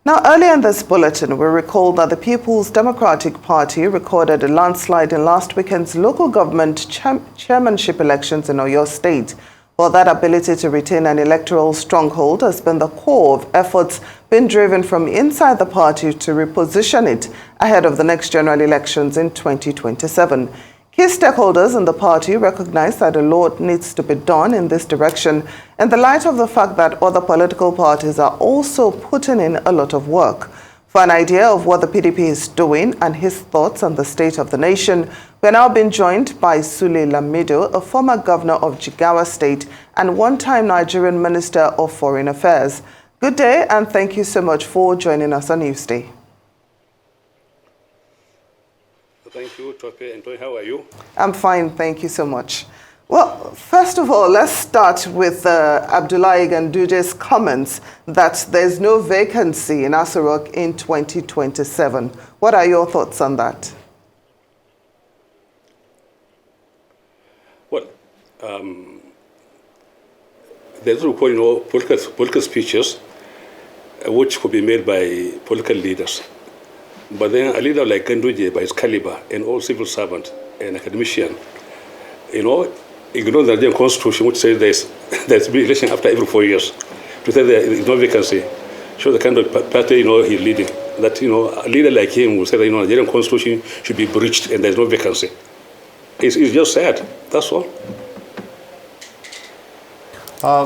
Now, earlier in this bulletin, we recall that the People's Democratic Party recorded a landslide in last weekend's local government chairmanship elections in Oyo State. Well, that ability to retain an electoral stronghold has been the core of efforts being driven from inside the party to reposition it ahead of the next general elections in 2027. Key stakeholders in the party recognize that a lot needs to be done in this direction in the light of the fact that other political parties are also putting in a lot of work. For an idea of what the PDP is doing and his thoughts on the state of the nation, we're now being joined by Sule Lamido, a former governor of Jigawa State and one-time Nigerian Minister of Foreign Affairs. Good day, and thank you so much for joining us on Newsday. Thank you, Tope and Toy. How are you? I'm fine, thank you so much. Well, first of all, let's start with Abdullahi Ganduje's comments that there's no vacancy in Aso Rock in 2027. What are your thoughts on that? Well, there's what we call, political speeches which could be made by political leaders. But then a leader like Ganduje, by his caliber, and all civil servant and academician, ignore the Nigerian constitution, which says there's election after every 4 years. To say there is no vacancy, show the kind of party he's leading. That a leader like him will say that the Nigerian constitution should be breached and there's no vacancy. It's just sad. That's all.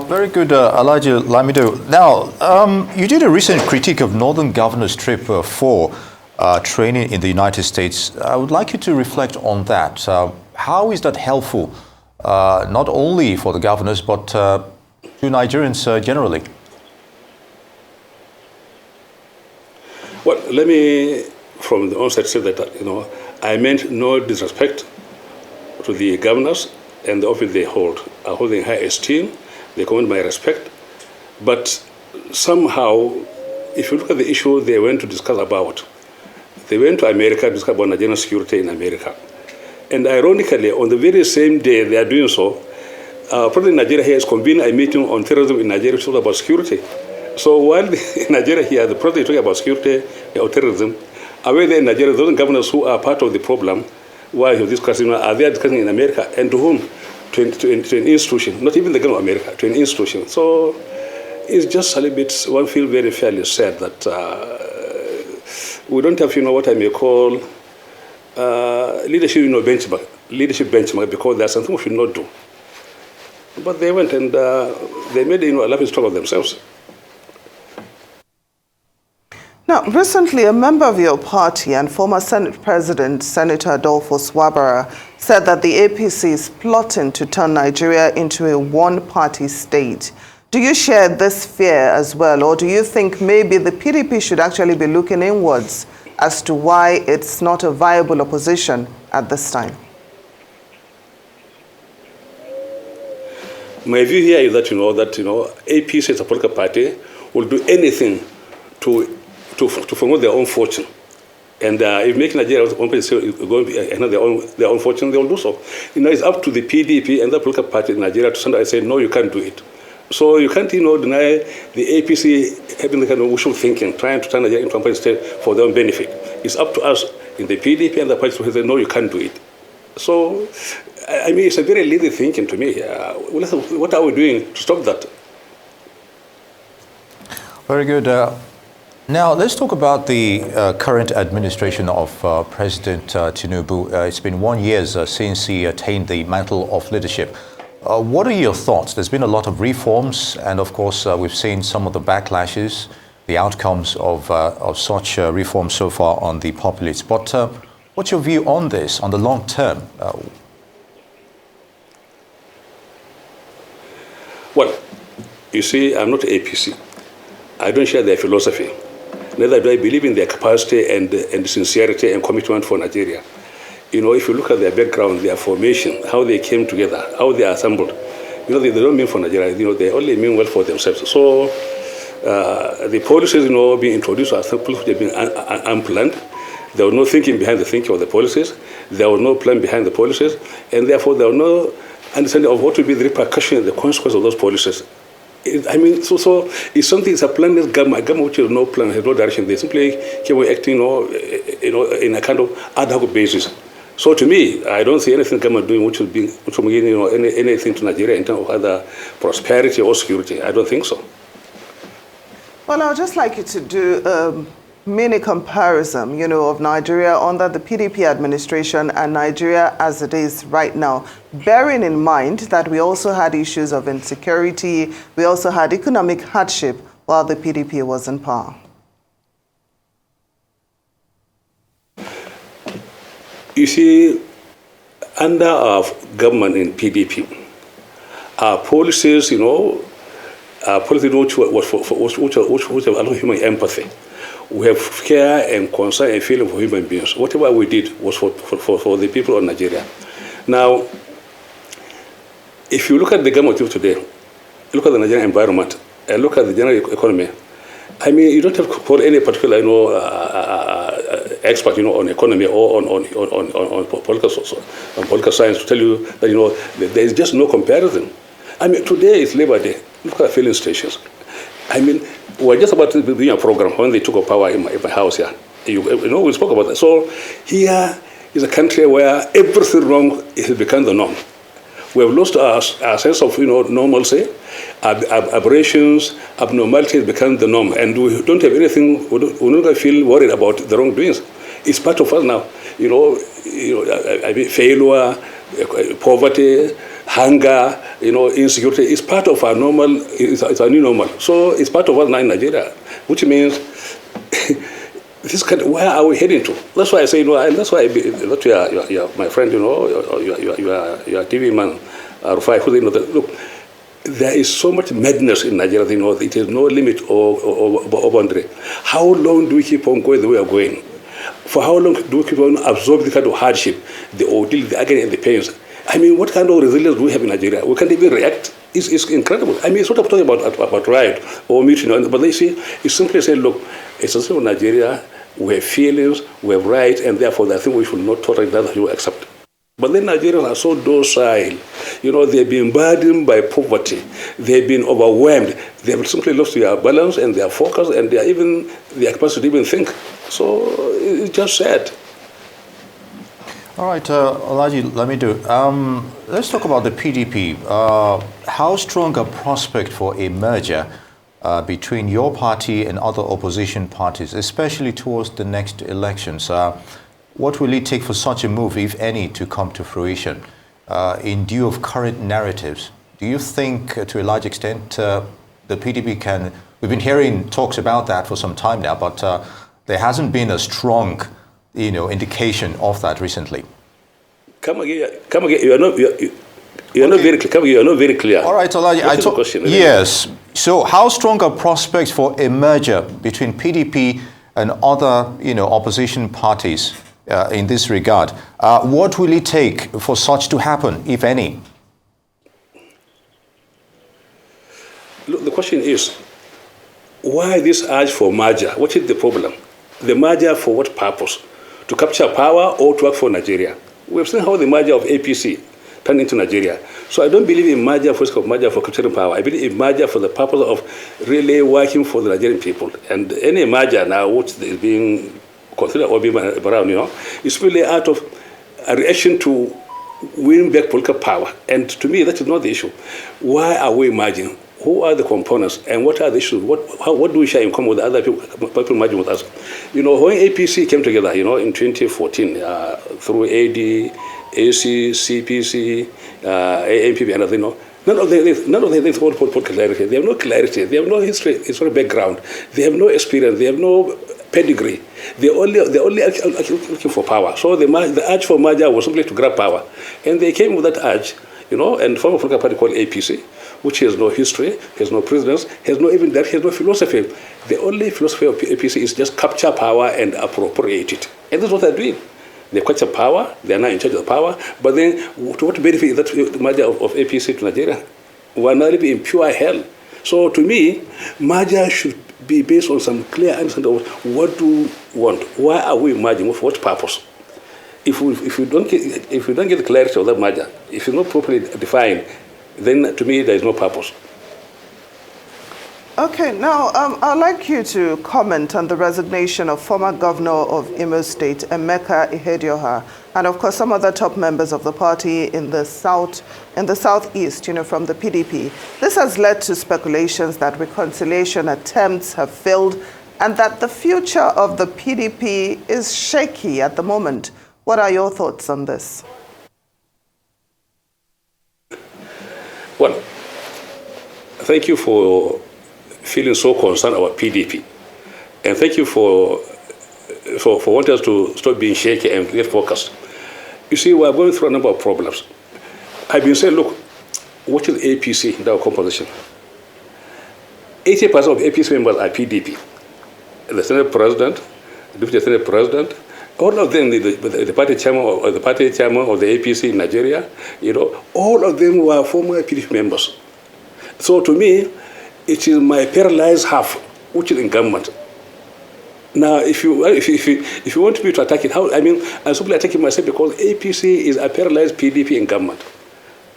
Very good, Elijah Lamido. Now, you did a recent critique of Northern Governor's trip for training in the United States. I would like you to reflect on that. How is that helpful, not only for the governors, but to Nigerians generally? Well, let me, from the onset, say that I meant no disrespect to the governors and the office they hold. I hold in high esteem. They command my respect. But somehow, if you look at the issue they went to discuss about, they went to America to discuss about Nigerian security in America. And ironically, on the very same day they are doing so, President Nigeria here is convening a meeting on terrorism in Nigeria to talk about security. So while in Nigeria here, the president is talking about security or terrorism, away there in Nigeria, those governors who are part of the problem, why he's discussing, are they discussing in America? And to whom? To an institution, not even the government of America, to an institution. So it's just a little bit, one feels very fairly sad that we don't have, what I may call leadership, benchmark, because there's something we should not do. But they went and they made, a laughing stock of themselves. Now, recently, a member of your party and former Senate President, Senator Adolfo Swabara, said that the APC is plotting to turn Nigeria into a one-party state. Do you share this fear as well, or do you think maybe the PDP should actually be looking inwards as to why it's not a viable opposition at this time? My view here is that, APC as a political party will do anything to promote their own fortune. And if making Nigeria going to be their own fortune, they will do so. It's up to the PDP and the political party in Nigeria to stand and say, no, you can't do it. So you can't, deny the APC having the kind of wishful thinking, trying to turn Nigeria into a state for their own benefit. It's up to us in the PDP and the party to say, no, you can't do it. So, it's a very lazy thinking to me. What are we doing to stop that? Very good. Now, let's talk about the current administration of President Tinubu. It's been 1 year since he attained the mantle of leadership. What are your thoughts? There's been a lot of reforms, and of course, we've seen some of the backlashes, the outcomes of such reforms so far on the populace. But what's your view on this, on the long term? Well, you see, I'm not APC. I don't share their philosophy. Neither do I believe in their capacity and sincerity and commitment for Nigeria. If you look at their background, their formation, how they came together, how they assembled, they don't mean for Nigeria. They only mean well for themselves. So the policies, being introduced are simple, they've been unplanned. There was no thinking behind the thinking of the policies. There was no plan behind the policies, and therefore there was no understanding of what will be the repercussion and the consequence of those policies. So it's something. It's a planless government. A government which has no plan, has no direction. They simply keep on acting, in a kind of ad hoc basis. So to me, I don't see anything government doing which will bring, anything to Nigeria in terms of either prosperity or security. I don't think so. Well, I would just like you to do a mini comparison, of Nigeria under the PDP administration and Nigeria as it is right now, bearing in mind that we also had issues of insecurity, we also had economic hardship while the PDP was in power. You see, under our government in PDP, our policies, our policies which have a lot of human empathy. We have care and concern and feeling for human beings. Whatever we did was for the people of Nigeria. Now, if you look at the government of today, look at the Nigerian environment, and look at the general economy, you don't have to call any particular, expert, on economy or on political science to tell you that, there is just no comparison. Today is Labor Day. Look at filling stations. We're just about to do a program when they took up power in my house here. We spoke about that. So here is a country where everything wrong has become the norm. We have lost our sense of normalcy. Aberrations, abnormality has become the norm, and we don't have anything. We don't feel worried about the wrongdoings. It's part of us now. Failure, poverty, hunger, insecurity is part of our normal. It's our new normal. So it's part of us now in Nigeria, which means where are we heading to? That's why I say, and that's why you're my friend, you're TV man, Rufai, who look, there is so much madness in Nigeria, it is no limit or boundary. How long do we keep on going the way we are going? For how long do we keep on absorbing the kind of hardship, the ordeal, the agony, and the pains? What kind of resilience do we have in Nigeria? We can't even react. It's incredible. It's not talking about riot or mutiny, but they see, it's simply saying, look, it's a simple Nigeria, we have feelings, we have rights, and therefore I think we should not tolerate that you accept. But then Nigerians are so docile. They've been burdened by poverty. They've been overwhelmed. They have simply lost their balance and their focus and their capacity to even think. So it's just sad. All right, Alhaji Lamido, let's talk about the PDP. How strong a prospect for a merger between your party and other opposition parties, especially towards the next elections? What will it take for such a move, if any, to come to fruition in view of current narratives? Do you think, to a large extent, the PDP can... We've been hearing talks about that for some time now, but there hasn't been a strong indication of that recently. Come again. You are not very clear. Come again. You are not very clear. All right, Alhaji. Question. Yes. So, how strong are prospects for a merger between PDP and other, opposition parties in this regard? What will it take for such to happen, if any? Look, the question is, why this urge for merger? What is the problem? The merger for what purpose? To capture power or to work for Nigeria? We've seen how the merger of APC turned into Nigeria. So I don't believe in merger for capturing power. I believe in merger for the purpose of really working for the Nigerian people. And any merger now which is being considered or being around, is really out of a reaction to win back political power. And to me, that is not the issue. Why are we merging? Who are the components and what are the issues? What do we share in common with other people merging with us? When APC came together, in 2014 through AD, AC, CPC, ANPP, and others, none of them hold clarity. They have no clarity. They have no historic background. They have no experience. They have no pedigree. They're only looking for power. So the urge for merger was simply to grab power, and they came with that urge, and formed a political party called APC, which has no history, has no precedence, has no philosophy. The only philosophy of APC is just capture power and appropriate it. And that's what they're doing. They capture power, they are now in charge of the power, but then to what benefit is that merger of APC to Nigeria? We are now living in pure hell. So to me, merger should be based on some clear understanding of what do we want, why are we merging, for what purpose? If we don't get the clarity of that merger, if it's not properly defined, then to me there is no purpose. Okay, now I'd like you to comment on the resignation of former governor of Imo State, Emeka Ihedioha, and of course some other top members of the party in the southeast, from the PDP. This has led to speculations that reconciliation attempts have failed and that the future of the PDP is shaky at the moment. What are your thoughts on this? Well, thank you for feeling so concerned about PDP. And thank you for wanting us to stop being shaky and get focused. You see, we are going through a number of problems. I've been saying, look, what is APC in our composition? 80% of APC members are PDP. The Senate President, the Deputy Senate President, all of them, the party chairman or the APC in Nigeria, all of them were former PDP members. So to me, it is my paralyzed half, which is in government. Now, if you want me to attack it, I'm simply attacking myself because APC is a paralyzed PDP in government.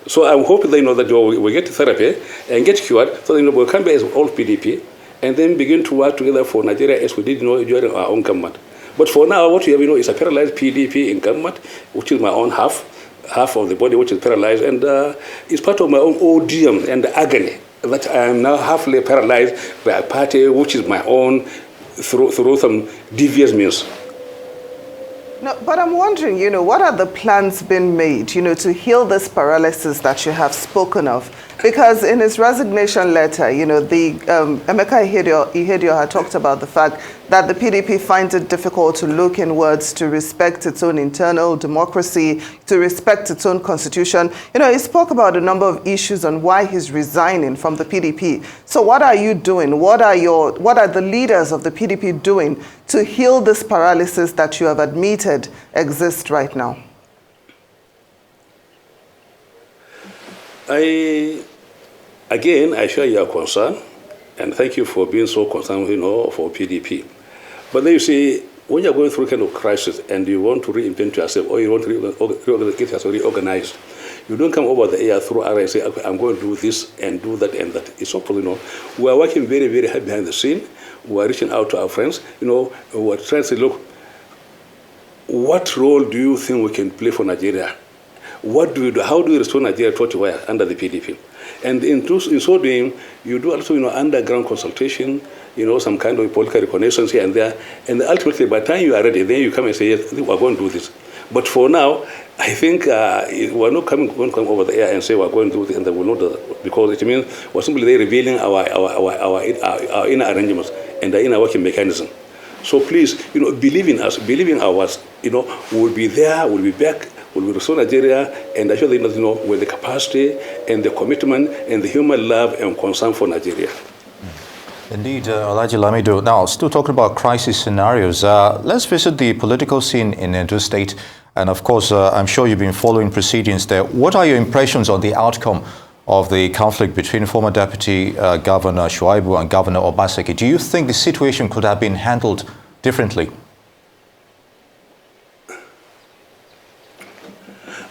So I'm hoping they know that we get therapy and get cured, so we can be as all PDP and then begin to work together for Nigeria as we did during our own government. But for now, what we have is a paralyzed PDP in government, which is my own half of the body which is paralyzed, and it's part of my own odium and agony that I am now halfly paralyzed by a party which is my own through some devious means. No, but I'm wondering, what are the plans being made, to heal this paralysis that you have spoken of? Because in his resignation letter, Emeka Ihedioha had talked about the fact that the PDP finds it difficult to look inwards, to respect its own internal democracy, to respect its own constitution. He spoke about a number of issues on why he's resigning from the PDP. So what are you doing? What are the leaders of the PDP doing to heal this paralysis that you have admitted exists right now? I share your concern, and thank you for being so concerned, for PDP. But then you see, when you're going through a kind of crisis and you want to reinvent yourself or you want to get yourself reorganized, you don't come over the air through RA and say, okay, I'm going to do this and do that and that. It's not possible, We are working very, very hard behind the scene. We are reaching out to our friends. We are trying to say, look, what role do you think we can play for Nigeria? What do we do? How do we restore Nigeria to what we were under the PDP? And in so doing, you do also, underground consultation, some kind of political reconnaissance here and there. And ultimately, by the time you are ready, then you come and say, yes, we're going to do this. But for now, I think we're not going to come over the air and say we're going to do this, and they will not do that, because it means we're simply revealing our inner arrangements and the inner working mechanism. So please, believe in us, believe in our words. We'll be there, we'll be back. We will restore Nigeria, and I show them with the capacity and the commitment and the human love and concern for Nigeria. Indeed, Alhaji Lamido. Now, still talking about crisis scenarios, let's visit the political scene in Edo State. And of course, I'm sure you've been following proceedings there. What are your impressions on the outcome of the conflict between former Deputy Governor Shuaibu and Governor Obaseki? Do you think the situation could have been handled differently?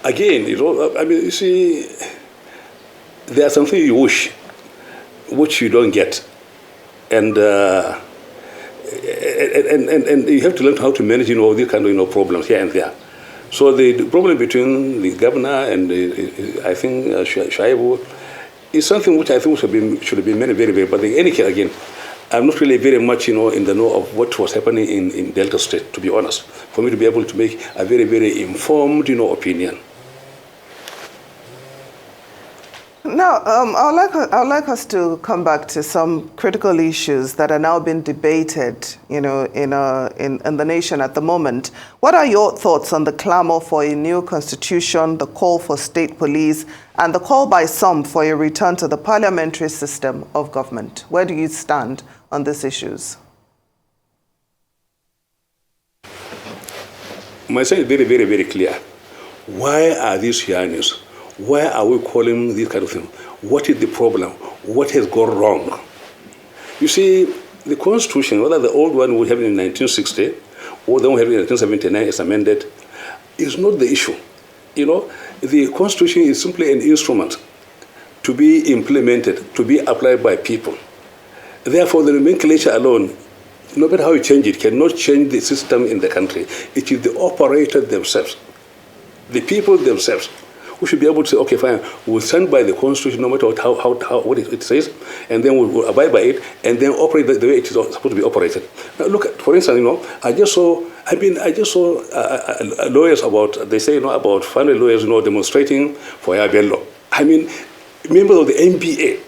Again, you see, there's something you wish, which you don't get. And you have to learn how to manage, these kind of, problems here and there. So the problem between the governor and I think Shuaibu is something which I think should have been very, very, very. But in any case, again, I'm not really very much, in the know of what was happening in Delta State, to be honest, for me to be able to make a very, very informed, opinion. Now, I'd like us to come back to some critical issues that are now being debated, in the nation at the moment. What are your thoughts on the clamor for a new constitution, the call for state police, and the call by some for a return to the parliamentary system of government? Where do you stand on these issues? My saying is very, very, very clear. Why are these hearings? Why are we calling this kind of thing? What is the problem? What has gone wrong? You see, the Constitution, whether the old one we have in 1960 or the one we have in 1979 is amended, is not the issue. The Constitution is simply an instrument to be implemented, to be applied by people. Therefore, the nomenclature alone, no matter how you change it, cannot change the system in the country. It is the operators themselves, the people themselves, who should be able to say, okay, fine, we'll stand by the Constitution no matter what it says, and then we'll abide by it, and then operate the way it is supposed to be operated. Now, look, for instance, I just saw lawyers they say, about family lawyers, demonstrating for Yabello. I mean, members of the NBA,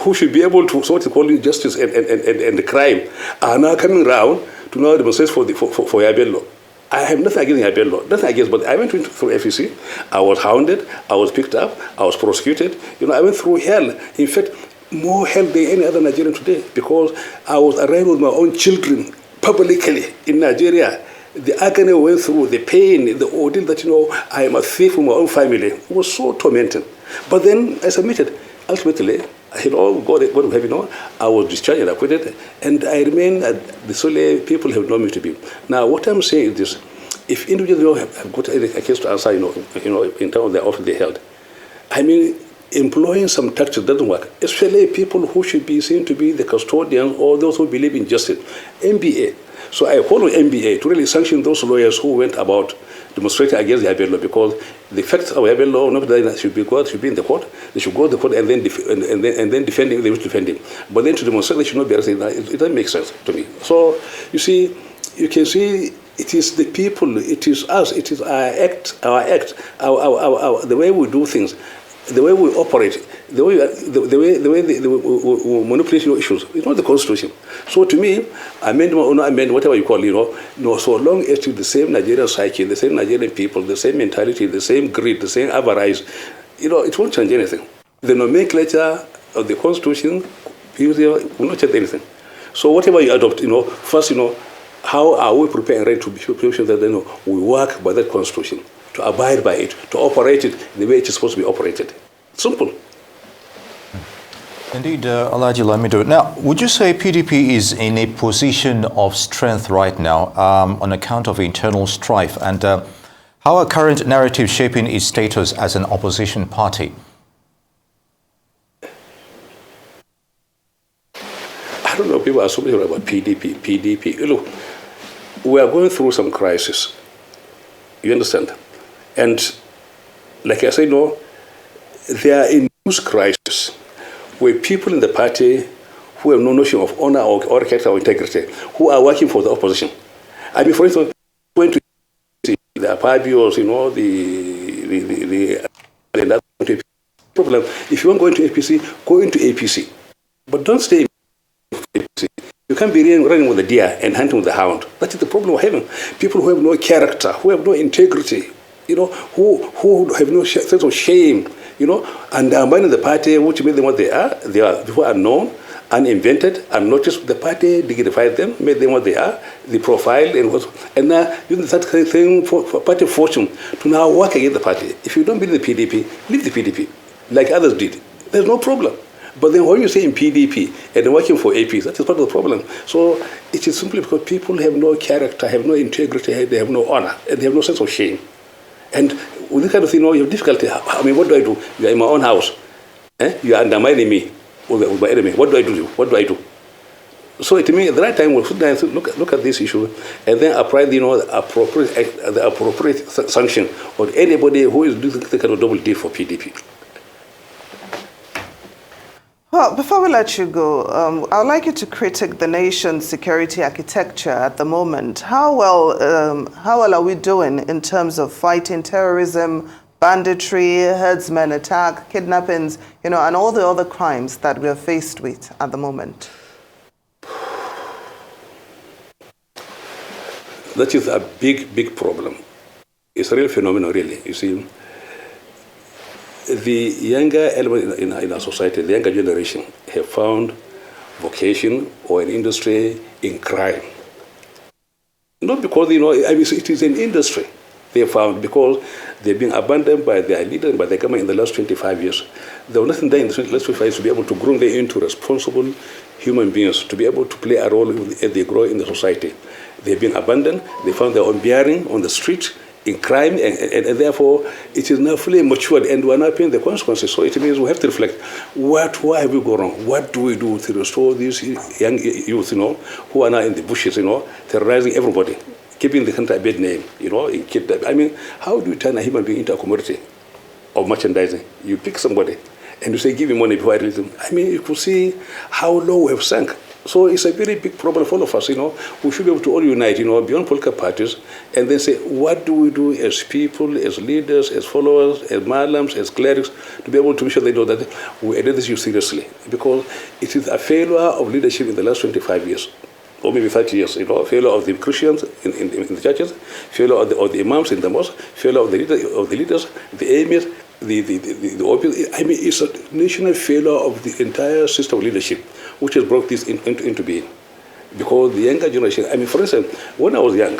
who should be able to sort of call justice and the crime, are now coming around to now demonstrate for Yabello. I have nothing against Yabello, nothing against, but I went through FEC, I was hounded, I was picked up, I was prosecuted. I went through hell. In fact, more hell than any other Nigerian today, because I was arraigned with my own children publicly in Nigeria. The agony I went through, the pain, the ordeal that, I am a thief from my own family, was so tormenting. But then I submitted. Ultimately, God of heaven, I was discharged and acquitted, and I remain the Sule people have known me to be. Now, what I'm saying is this: if individuals have got a case to answer, in terms of the office they held, I mean, employing some tactics doesn't work. Especially people who should be seen to be the custodians or those who believe in justice. MBA. So I call on MBA to really sanction those lawyers who went about demonstrating against the Yabello, because the facts of Yabello, nobody should be in the court. They should go to the court and then defend him. They will defend him. But then to demonstrate, they should not be arrested. It doesn't make sense to me. So you see, you can see it is the people, it is us, it is our act, the way we do things, the way we operate, the way we manipulate issues. It's not the Constitution. So to me, amend or not amend, whatever you call it, so long as it's the same Nigerian psyche, the same Nigerian people, the same mentality, the same greed, the same avarice, it won't change anything. The nomenclature of the Constitution will not change anything. So whatever you adopt, first, how are we preparing and ready to be sure that we work by that Constitution, to abide by it, to operate it the way it is supposed to be operated. Simple. Indeed, Alhaji Lamido. Now, would you say PDP is in a position of strength right now on account of internal strife? And how are current narratives shaping its status as an opposition party? I don't know, people are so much about PDP. Look, we are going through some crisis. You understand? And like I said, they are in news crisis, where people in the party who have no notion of honor or character or integrity, who are working for the opposition. I mean, for instance, going to the Apabios, the problem. If you want to go into APC, go into APC. But don't stay in APC. You can't be running with the deer and hunting with the hound. That is the problem we're having. People who have no character, who have no integrity, who have no sense of shame, undermining the party, which made them what they are. They are people unknown, uninvented, unnoticed. The party dignified them, made them what they are, the profile, and now using that thing for party fortune to now work against the party. If you don't believe the PDP, leave the PDP, like others did. There's no problem. But then when you say in PDP and working for AP, that is part of the problem. So it is simply because people have no character, have no integrity, they have no honor, and they have no sense of shame. And with this kind of thing, you have difficulty. I mean, what do I do? You are in my own house. You are undermining me with my enemy. What do I do? What do I do? So to me, at the right time, we'll sit down and look at this issue and then apply the appropriate sanction on anybody who is doing the kind of double deal for PDP. Well, before we let you go, I would like you to critique the nation's security architecture at the moment. How well are we doing in terms of fighting terrorism, banditry, herdsmen attack, kidnappings, and all the other crimes that we are faced with at the moment? That is a big problem. It's a real phenomenon, really. You see, the younger element in our society, the younger generation, have found vocation or an industry in crime. Not because, it is an industry they have found because they've been abandoned by their leaders and by the government in the last 25 years. There was nothing there in the last 25 years to be able to groom them into responsible human beings, to be able to play a role as they grow in the society. They've been abandoned, they found their own bearing on the street, in crime, and therefore it is now fully matured, and we are now paying the consequences. So it means we have to reflect, why have we gone wrong? What do we do to restore these young youth, who are now in the bushes, terrorizing everybody, keeping the country a bad name, I mean, how do you turn a human being into a commodity of merchandising? You pick somebody and you say, give him money before I release him. I mean, you could see how low we have sunk. So it's a very big problem for all of us, We should be able to all unite, beyond political parties, and then say, what do we do as people, as leaders, as followers, as Muslims, as clerics, to be able to make sure they know that we address this issue seriously. Because it is a failure of leadership in the last 25 years, or maybe 30 years, failure of the Christians in the churches, failure of the imams in the mosque, failure of the leaders, the emirs, the OPs. I mean, it's a national failure of the entire system of leadership, which has brought this into being. Because the younger generation, I mean, for instance, when I was young,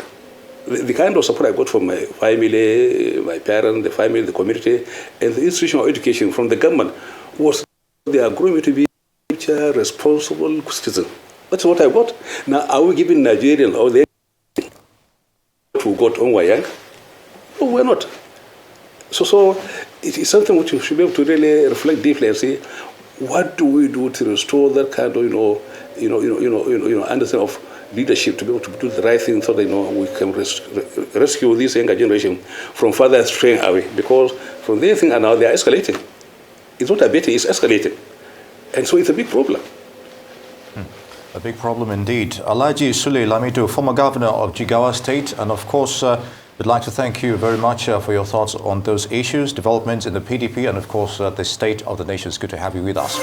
the kind of support I got from my family, my parents, the family, the community, and the institutional education from the government was they are growing to be future responsible citizens. That's what I got. Now, are we giving Nigerians or the who got on young? No, we're not. So it is something which we should be able to really reflect deeply and say, what do we do to restore that kind of, understanding of leadership, to be able to do the right thing so that we can rescue this younger generation from further straying away. Because from their thing and now they are escalating. It's not abating, it's escalating. And so it's a big problem. A big problem indeed. Alhaji Sule Lamido, former governor of Jigawa State, and of course, we'd like to thank you very much for your thoughts on those issues, developments in the PDP, and of course, the state of the nation. It's good to have you with us.